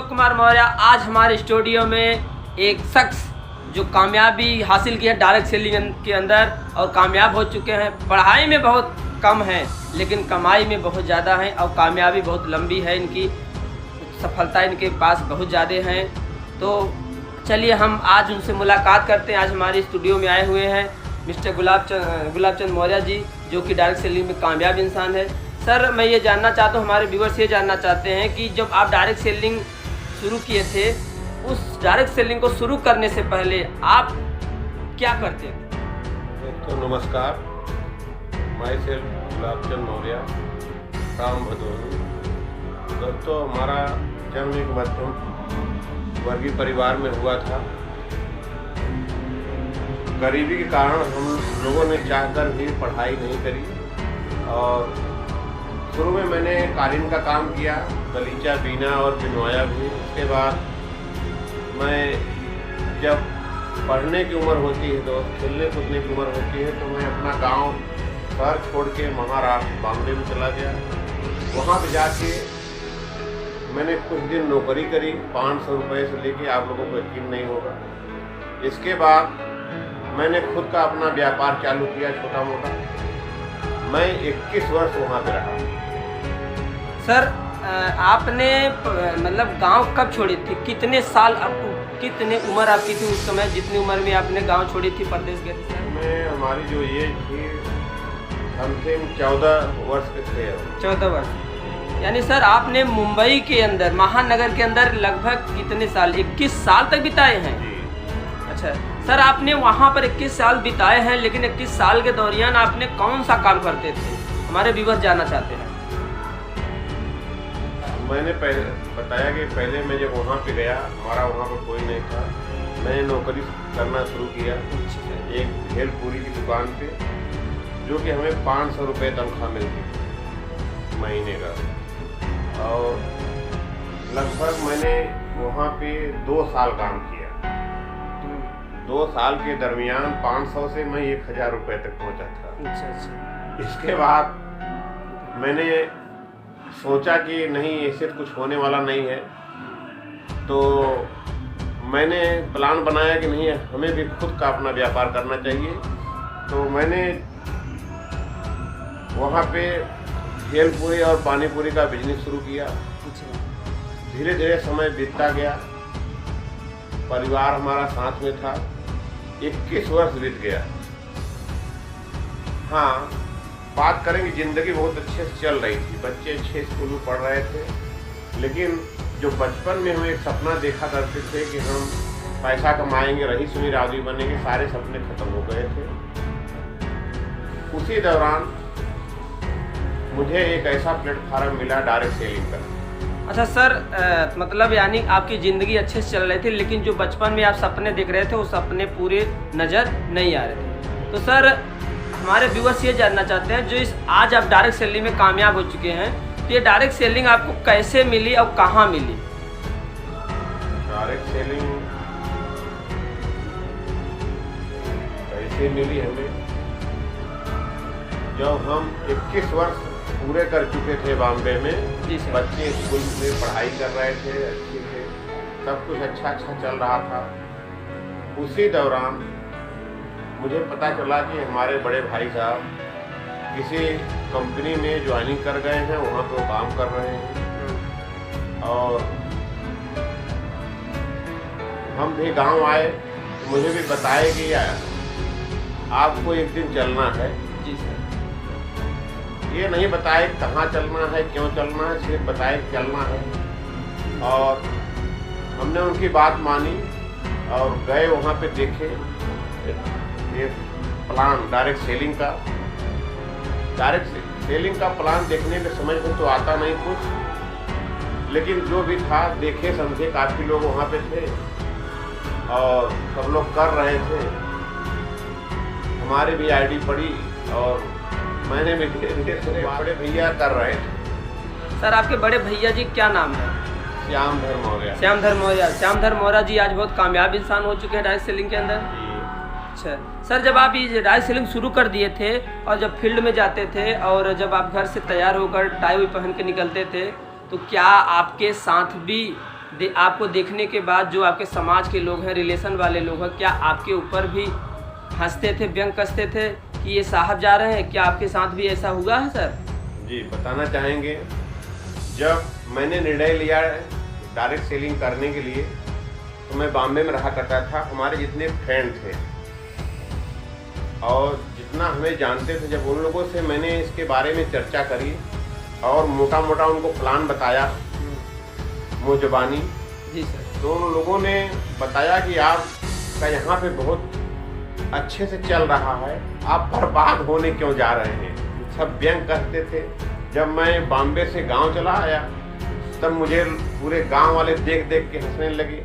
अशोक कुमार मौर्य। आज हमारे स्टूडियो में एक शख्स जो कामयाबी हासिल की है डायरेक्ट सेलिंग के अंदर और कामयाब हो चुके हैं। पढ़ाई में बहुत कम है लेकिन कमाई में बहुत ज़्यादा है और कामयाबी बहुत लंबी है, इनकी सफलता इनके पास बहुत ज़्यादा हैं। तो चलिए हम आज उनसे मुलाकात करते हैं। आज हमारे स्टूडियो में आए हुए हैं मिस्टर गुलाबचंद मौर्य जी, जो कि डायरेक्ट सेलिंग में कामयाब इंसान है। सर, मैं ये जानना चाहता हूँ, हमारे व्यूअर्स ये जानना चाहते हैं कि जब आप डायरेक्ट सेलिंग शुरू किए थे, उस डायरेक्ट सेलिंग को शुरू करने से पहले आप क्या करते थे? तो नमस्कार, मैं सेल्फ गुलाबचंद मौर्य, काम भदोही। दोस्तों, हमारा जन्म एक मध्यम वर्गीय परिवार में हुआ था। गरीबी के कारण हम लोगों ने चाहकर भी पढ़ाई नहीं करी और शुरू में मैंने कालीन का काम किया, गलीचा बीना और बिनवाया भी। उसके बाद मैं जब पढ़ने की उम्र होती है तो खेलने कूदने की उम्र होती है तो मैं अपना गांव शहर छोड़ के महाराष्ट्र बॉम्बे में चला गया। वहाँ पे जाके मैंने कुछ दिन नौकरी करी 500 रुपये से लेके, आप लोगों को यकीन नहीं होगा। इसके बाद मैंने खुद का अपना व्यापार चालू किया, छोटा मोटा। मैं 21 वर्ष वहाँ पे रहा। सर, आपने मतलब गांव कब छोड़ी थी? कितने साल आपको, कितने उम्र आपकी थी उस समय, जितनी उम्र में आपने गांव छोड़ी थी, प्रदेश गए थे? मैं हमारी जो ये थी समथिंग 14 वर्ष के थे। 14 वर्ष। यानी सर आपने मुंबई के अंदर, महानगर के अंदर लगभग कितने साल, 21 साल तक बिताए हैं? अच्छा सर, आपने वहाँ पर 21 साल बिताए हैं, लेकिन 21 साल के दौरान आपने कौन सा काम करते थे? हमारे व्यूअर्स जानना चाहते हैं। मैंने पहले बताया कि पहले मैं जब वहाँ पे गया, हमारा वहाँ पर कोई नहीं था, मैंने नौकरी करना शुरू किया एक भेलपूरी की दुकान पे, जो कि हमें 500 रुपये तनख्वाह मिलती महीने का। और लगभग मैंने वहाँ पे 2 साल काम किया। 2 साल के दरमियान 500 से मैं 1000 रुपये तक पहुँचा था। अच्छा। इसके बाद मैंने सोचा कि नहीं, ऐसे कुछ होने वाला नहीं है, तो मैंने प्लान बनाया कि नहीं, हमें भी खुद का अपना व्यापार करना चाहिए। तो मैंने वहाँ पे भेलपूरी और पानीपूरी का बिजनेस शुरू किया। धीरे धीरे समय बीतता गया, परिवार हमारा साथ में था। 21 वर्ष बीत गया। हाँ, बात करेंगे, ज़िंदगी बहुत अच्छे से चल रही थी, बच्चे अच्छे स्कूल में पढ़ रहे थे। लेकिन जो बचपन में हम एक सपना देखा करते थे कि हम पैसा कमाएंगे, रईस अमीर आदमी बनेंगे, सारे सपने खत्म हो गए थे। उसी दौरान मुझे एक ऐसा प्लेटफार्म मिला डायरेक्ट सेलिंग का। अच्छा सर, मतलब यानी आपकी ज़िंदगी अच्छे से चल रही थी, लेकिन जो बचपन में आप सपने देख रहे थे वो सपने पूरे नज़र नहीं आ रहे थे। तो सर, हमारे व्यूअर्स ये जानना चाहते हैं, जो इस आज आप डायरेक्ट सेलिंग में कामयाब हो चुके हैं, तो ये डायरेक्ट सेलिंग आपको कैसे मिली और कहाँ मिली? डायरेक्ट सेलिंग कैसे मिली हमें, जब हम 21 वर्ष पूरे कर चुके थे बॉम्बे में। जी सर। बच्चे स्कूल में पढ़ाई कर रहे थे, अच्छे थे, सब कुछ अच्छा चल रहा था। उसी दौरान मुझे पता चला कि हमारे बड़े भाई साहब किसी कंपनी में ज्वाइनिंग कर गए हैं, वहाँ पे वो काम कर रहे हैं। और हम भी गांव आए, तो मुझे भी बताए कि आपको एक दिन चलना है। जी सर। ये नहीं बताए कहाँ चलना है, क्यों चलना है, सिर्फ बताए चलना है। और हमने उनकी बात मानी और गए वहाँ पे, देखे ये प्लान डायरेक्ट सेलिंग का। डायरेक्ट सेलिंग का प्लान देखने में समझ में तो आता नहीं कुछ, लेकिन जो भी था देखे समझे, काफ़ी लोग वहाँ पे थे और सब लोग कर रहे थे। हमारी भी आईडी पड़ी और मैंने भी धीरे बड़े भैया कर रहे थे। सर, आपके बड़े भैया जी क्या नाम है? श्यामधर मौर्य। श्यामधर मौर्य। श्यामधर मौर्य जी आज बहुत कामयाब इंसान हो चुके हैं डायरेक्ट सेलिंग के अंदर। अच्छा सर, जब आप ये डायरेक्ट सेलिंग शुरू कर दिए थे और जब फील्ड में जाते थे और जब आप घर से तैयार होकर टाई हुई पहन के निकलते थे, तो क्या आपके साथ भी आपको देखने के बाद जो आपके समाज के लोग हैं, रिलेशन वाले लोग हैं, क्या आपके ऊपर भी हंसते थे, व्यंग कसते थे कि ये साहब जा रहे हैं? क्या आपके साथ भी ऐसा हुआ है सर? जी बताना चाहेंगे। जब मैंने निर्णय लिया डायरेक्ट सेलिंग करने के लिए तो मैं बॉम्बे में रहा करता था। हमारे जितने फ्रेंड थे और जितना हमें जानते थे, जब उन लोगों से मैंने इसके बारे में चर्चा करी और मोटा मोटा उनको प्लान बताया मुँहज़बानी जी सर, तो उन लोगों ने बताया कि आपका यहाँ पे बहुत अच्छे से चल रहा है, आप बर्बाद होने क्यों जा रहे हैं। सब व्यंग करते थे। जब मैं बॉम्बे से गांव चला आया तब मुझे पूरे गांव वाले देख देख के हंसने लगे।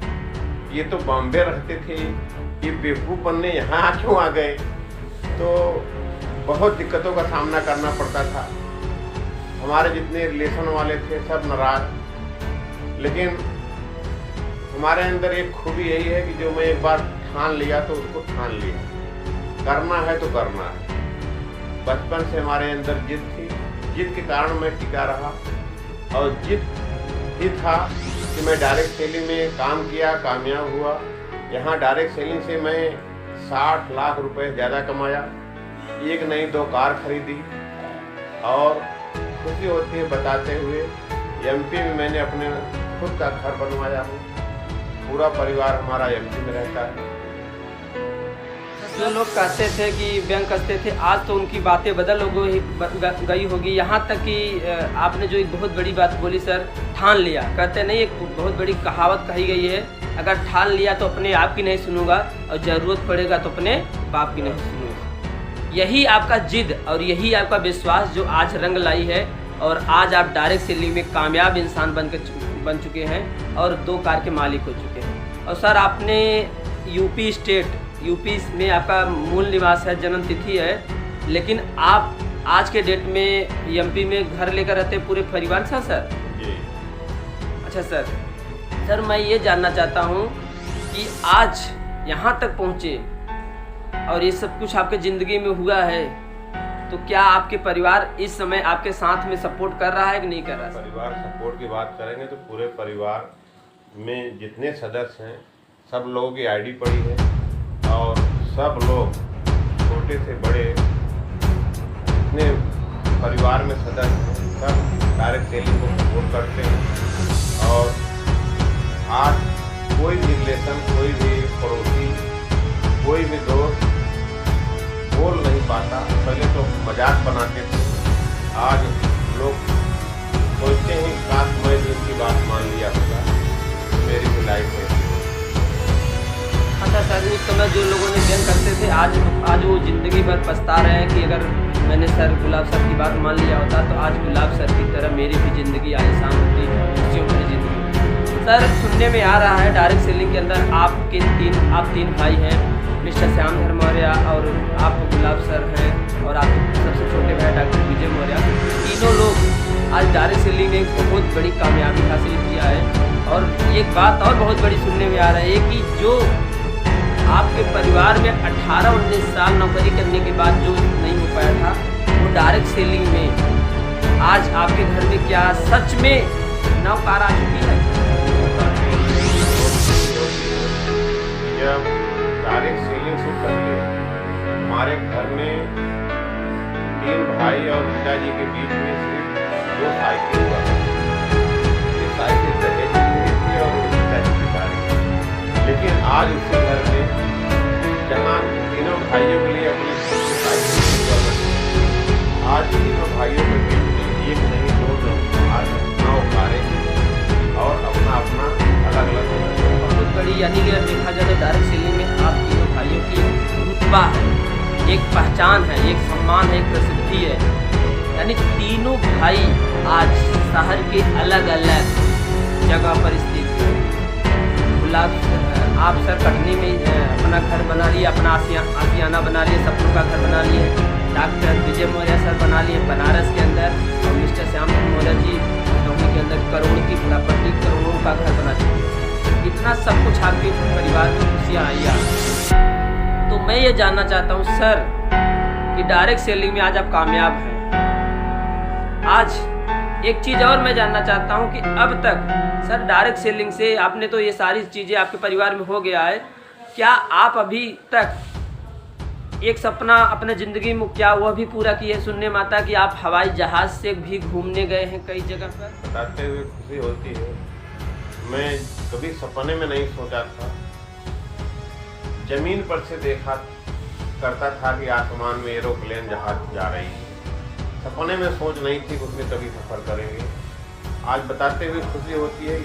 ये तो बॉम्बे रहते थे, ये बेवकूफ़ बनने यहाँ क्यों आ गए। तो बहुत दिक्कतों का सामना करना पड़ता था। हमारे जितने रिलेशन वाले थे सब नाराज। लेकिन हमारे अंदर एक खूबी यही है कि जो मैं एक बार ठान लिया तो उसको ठान लिया, करना है तो करना है। बचपन से हमारे अंदर जिद थी, जिद के कारण मैं टिका रहा और जिद ही था कि मैं डायरेक्ट सेलिंग में काम किया, कामयाब हुआ। यहाँ डायरेक्ट सेलिंग से मैं 60 लाख रुपए ज़्यादा कमाया, एक नहीं 2 कार खरीदी और खुशी होती है बताते हुए एमपी में मैंने अपने खुद का घर बनवाया हूँ। पूरा परिवार हमारा एमपी में रहता है। जो लोग कहते थे कि व्यंग कसते थे, आज तो उनकी बातें बदल गई होगी। यहाँ तक कि आपने जो एक बहुत बड़ी बात बोली सर, ठान लिया। कहते नहीं, एक बहुत बड़ी कहावत कही गई है, अगर ठान लिया तो अपने आप की नहीं सुनूंगा और ज़रूरत पड़ेगा तो अपने बाप की नहीं सुनूंगा। यही आपका जिद और यही आपका विश्वास जो आज रंग लाई है और आज आप डायरेक्ट सेलिंग में कामयाब इंसान बन चुके हैं और 2 कार के मालिक हो चुके हैं। और सर आपने यूपी में आपका मूल निवास है, जन्म तिथि है, लेकिन आप आज के डेट में एमपी में घर लेकर रहते हैं पूरे परिवार से सर? जी। अच्छा सर मैं ये जानना चाहता हूँ कि आज यहाँ तक पहुँचे और ये सब कुछ आपके ज़िंदगी में हुआ है, तो क्या आपके परिवार इस समय आपके साथ में सपोर्ट कर रहा है कि नहीं कर रहा है? परिवार सपोर्ट की बात करेंगे तो पूरे परिवार में जितने सदस्य हैं सब लोगों की आईडी पड़ी है और सब लोग छोटे से बड़े जितने परिवार में सदस्य हैं सब डायरेक्ट सेलिंग को सपोर्ट करते हैं। और आज कोई भी रिलेशन, कोई भी पड़ोसी, कोई भी दोस्त बोल नहीं पाता। पहले तो मजाक बनाते थे, आज लोग सोचते हैं काश मैं भी उनकी बात मान लिया होता, मेरी भी लाइफ है। अच्छा सर, उस समय जो लोगों ने व्यंग करते थे आज वो ज़िंदगी भर पछता रहे हैं कि अगर मैंने सर गुलाब सर की बात मान लिया होता तो आज गुलाब सर की तरह मेरी भी ज़िंदगी आसान होती, खुशियों भरी ज़िंदगी। सर सुनने में आ रहा है डायरेक्ट सेलिंग के अंदर आप 3 भाई हैं, मिस्टर श्याम धर मौर्य और आप गुलाब सर हैं और आपके सबसे छोटे भाई डॉक्टर विजय मौर्य। तीनों लोग आज डायरेक्ट सेलिंग में बहुत बड़ी कामयाबी हासिल किया है। और एक बात और बहुत बड़ी सुनने में आ रहा है कि जो आपके परिवार में 18-19 साल नौकरी करने के बाद जो नहीं हो पाया था वो डायरेक्ट सेलिंग में आज आपके घर में क्या सच में 9 कार आ चुकी है? जब डायरेक्ट सेलिंग शुरू कर लिए हमारे घर में 3 भाई और पिताजी के बीच में सिर्फ 2 साइकिल हुआ। एक साइकिल दहेज की थी और पिताजी की गाड़ी। लेकिन आज उसी घर में जहाँ तीनों भाइयों के लिए अपनी साइकिल हुआ करती, आज तीनों भाइयों के बीच में एक नहीं 2 आज 9 कारें और अपना अलग अलग बहुत बड़ी, यानी कि देखा जाए तो डायरेक्ट सेलिंग में आप तीनों भाइयों की रुतबा है, एक पहचान है, एक सम्मान है, एक प्रसिद्धि है। यानी तीनों भाई आज शहर के अलग अलग जगह पर स्थित हैं। गुलाब आप सर कटनी में अपना घर बना लिए, अपना आशियाना बना लिए, सपनों का घर बना लिए। डॉक्टर विजय मौर्य सर बना लिए बनारस के अंदर और मिस्टर श्याम मौर्य जी नौकरी के अंदर करोड़ की प्रॉपर्टी, करोड़ों का घर बना चुके हैं। इतना सब कुछ आपके परिवार में खुशियाँ आई हैं। तो मैं ये जानना चाहता हूँ सर कि डायरेक्ट सेलिंग में आज आप कामयाब हैं। आज एक चीज़ और मैं जानना चाहता हूँ कि अब तक सर डायरेक्ट सेलिंग से आपने तो ये सारी चीज़ें आपके परिवार में हो गया है, क्या आप अभी तक एक सपना अपने ज़िंदगी में क्या वह भी पूरा किए? सुनने में आता कि आप हवाई जहाज़ से भी घूमने गए हैं कई जगह पर। बताते हुए खुशी होती है। मैं कभी सपने में नहीं सोचा था, जमीन पर से देखा करता था कि आसमान में एरोप्लेन जहाज जा रही है। सपने में सोच नहीं थी कि उसमें कभी सफ़र करेंगे। आज बताते हुए खुशी होती है।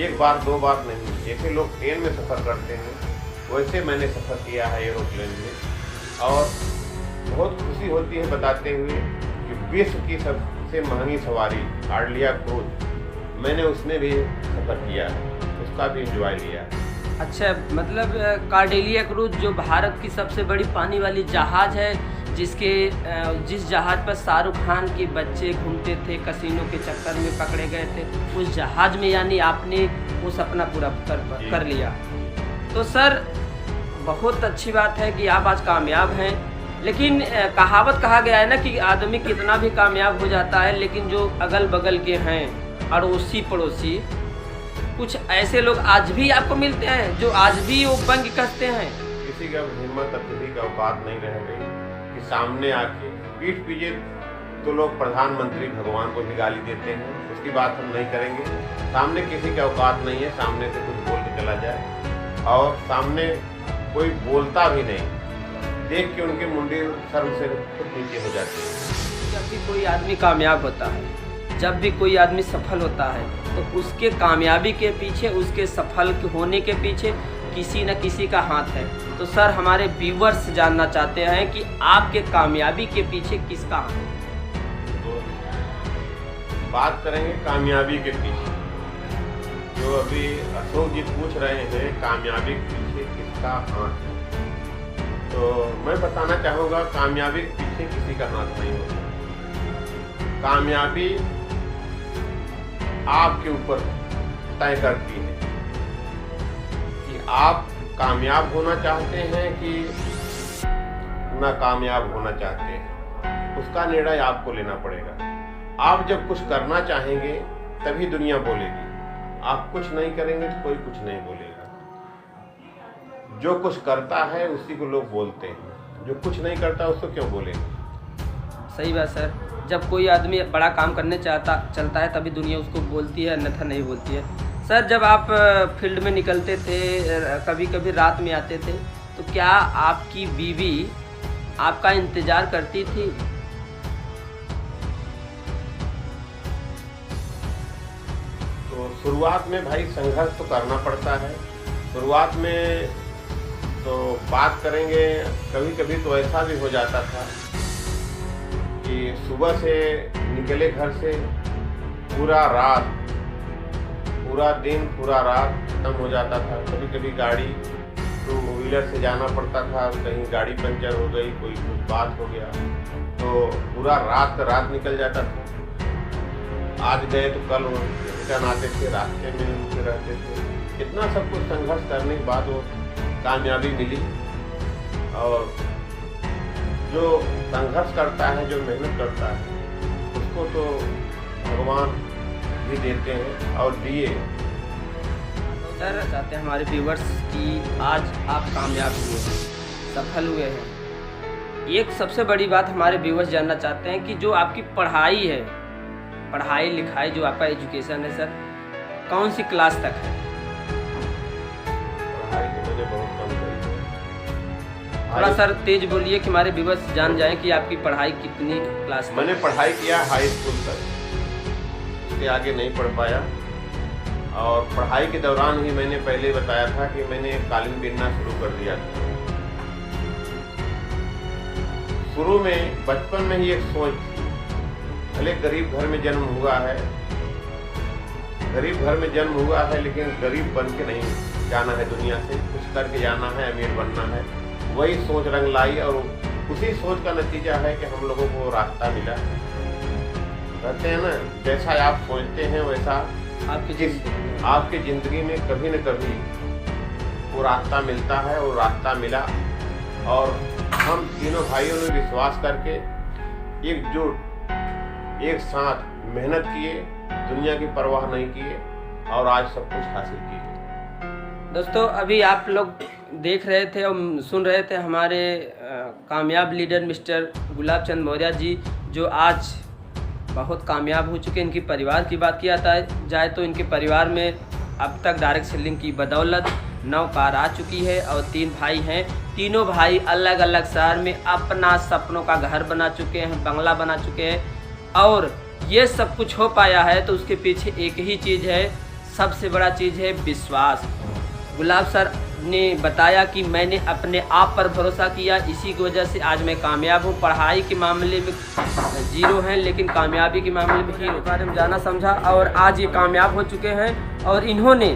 एक बार दो बार नहीं, जैसे लोग ट्रेन में सफ़र करते हैं वैसे मैंने सफ़र किया है एरोप्लेन में, और बहुत खुशी होती है बताते हुए कि विश्व की सबसे महंगी सवारी कार्डिलिया क्रूज, मैंने उसमें भी सफ़र किया है, उसका भी एंजॉय लिया है। अच्छा, मतलब कार्डिलिया क्रूज जो भारत की सबसे बड़ी पानी वाली जहाज़ है, जिस जहाज़ पर शाहरुख खान के बच्चे घूमते थे, कसिनो के चक्कर में पकड़े गए थे, उस जहाज़ में यानी आपने वो सपना पूरा कर लिया। तो सर बहुत अच्छी बात है कि आप आज कामयाब हैं, लेकिन कहावत कहा गया है ना कि आदमी कितना भी कामयाब हो जाता है, लेकिन जो अगल बगल के हैं अड़ोसी पड़ोसी, कुछ ऐसे लोग आज भी आपको मिलते हैं जो आज भी वो बंग कसते हैं। किसी का हिम्मत और किसी का औकात नहीं रह गई कि सामने आके पीठ पीछे तो लोग प्रधानमंत्री भगवान को भी गाली देते हैं, उसकी बात हम नहीं करेंगे। सामने किसी का औकात नहीं है सामने से कुछ बोल के चला जाए, और सामने कोई बोलता भी नहीं, देख के उनके मुंडे सर से खुद नीचे हो जाते हैं। जब भी कोई आदमी कामयाब होता है, जब भी कोई आदमी सफल होता है, तो उसके कामयाबी के पीछे, उसके सफल होने के पीछे किसी न किसी का हाथ है। तो सर हमारे व्यूवर्स जानना चाहते हैं कि आपके कामयाबी के पीछे किसका हाथ है? तो बात करेंगे कामयाबी के पीछे, जो अभी अशोक जी पूछ रहे हैं कामयाबी के पीछे किसका हाथ है, तो मैं बताना चाहूँगा कामयाबी के पीछे किसी का हाथ नहीं होता। कामयाबी आपके ऊपर तय करती है कि आप कामयाब होना चाहते हैं कि नाकामयाब होना चाहते हैं, उसका निर्णय आपको लेना पड़ेगा। आप जब कुछ करना चाहेंगे तभी दुनिया बोलेगी, आप कुछ नहीं करेंगे तो कोई कुछ नहीं बोलेगा। जो कुछ करता है उसी को लोग बोलते हैं, जो कुछ नहीं करता उसको क्यों बोलेंगे? सही बात सर, जब कोई आदमी बड़ा काम करने चलता है तभी दुनिया उसको बोलती है, अन्यथा नहीं बोलती है। सर जब आप फील्ड में निकलते थे, कभी कभी रात में आते थे, तो क्या आपकी बीवी आपका इंतज़ार करती थी? तो शुरुआत में भाई संघर्ष तो करना पड़ता है। शुरुआत में तो बात करेंगे, कभी कभी तो ऐसा भी हो जाता था कि सुबह से निकले घर से, पूरा दिन पूरा रात खत्म हो जाता था। कभी कभी गाड़ी टू व्हीलर से जाना पड़ता था, कहीं गाड़ी पंचर हो गई, कोई कुछ बात हो गया, तो पूरा रात निकल जाता था। आज गए तो कल रिटर्न आते थे, रास्ते में रुके रहते थे। इतना सब कुछ संघर्ष करने के बाद वो कामयाबी मिली। और जो संघर्ष करता है, जो मेहनत करता है, उसको तो भगवान भी देते हैं और दिए। सर चाहते हैं हमारे व्यूवर्स कि आज आप कामयाब हुए हैं, सफल हुए हैं। एक सबसे बड़ी बात हमारे व्यूवर्स जानना चाहते हैं कि जो आपकी पढ़ाई है, पढ़ाई लिखाई जो आपका एजुकेशन है सर, कौन सी क्लास तक है? पढ़ाई तो मैंने बहुत कम करी है। थोड़ा सर तेज बोलिए कि हमारे व्यूवर्स जान जाएं कि आपकी पढ़ाई कितनी क्लास तक? मैंने पढ़ाई किया हाई स्कूल तक, उसके आगे नहीं पढ़ पाया। और पढ़ाई के दौरान ही मैंने पहले बताया था कि मैंने कालीन बिनना शुरू कर दिया था। शुरू में बचपन में ही एक सोच थी, भले गरीब घर में जन्म हुआ है, लेकिन गरीब बन के नहीं जाना है दुनिया से, कुछ करके जाना है, अमीर बनना है। वही सोच रंग लाई और उसी सोच का नतीजा है कि हम लोगों को रास्ता मिला। कहते हैं ना, जैसा आप सोचते हैं वैसा आपकी ज़िंदगी में कभी न कभी वो रास्ता मिलता है, और रास्ता मिला। और हम तीनों भाइयों ने विश्वास करके एक साथ मेहनत किए, दुनिया की परवाह नहीं किए और आज सब कुछ हासिल किए। दोस्तों, अभी आप लोग देख रहे थे और सुन रहे थे हमारे कामयाब लीडर मिस्टर गुलाब चंद मौर्य जी, जो आज बहुत कामयाब हो चुके हैं। इनके परिवार की बात किया जाए तो इनके परिवार में अब तक डायरेक्ट सेलिंग की बदौलत 9 कार आ चुकी है और 3 भाई हैं। तीनों भाई अलग अलग शहर में अपना सपनों का घर बना चुके हैं, बंगला बना चुके हैं। और ये सब कुछ हो पाया है तो उसके पीछे एक ही चीज़ है, सबसे बड़ा चीज़ है विश्वास। गुलाब सर ने बताया कि मैंने अपने आप पर भरोसा किया, इसी की वजह से आज मैं कामयाब हूँ। पढ़ाई के मामले में 0 हैं, लेकिन कामयाबी के मामले में हीरो बारे में जाना समझा और आज ये कामयाब हो चुके हैं और इन्होंने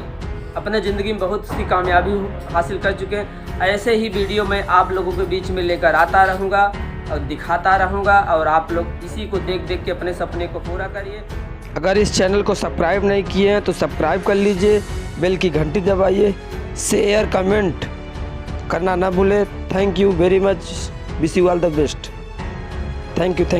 अपने ज़िंदगी में बहुत सी कामयाबी हासिल कर चुके हैं। ऐसे ही वीडियो मैं आप लोगों के बीच में लेकर आता रहूँगा और दिखाता रहूँगा और आप लोग इसी को देख देख के अपने सपने को पूरा करिए। अगर इस चैनल को सब्सक्राइब नहीं किए हैं तो सब्सक्राइब कर लीजिए, बेल की घंटी दबाइए, शेयर कमेंट करना ना भूलें। Thank you very much, wish you all the best. Thank you.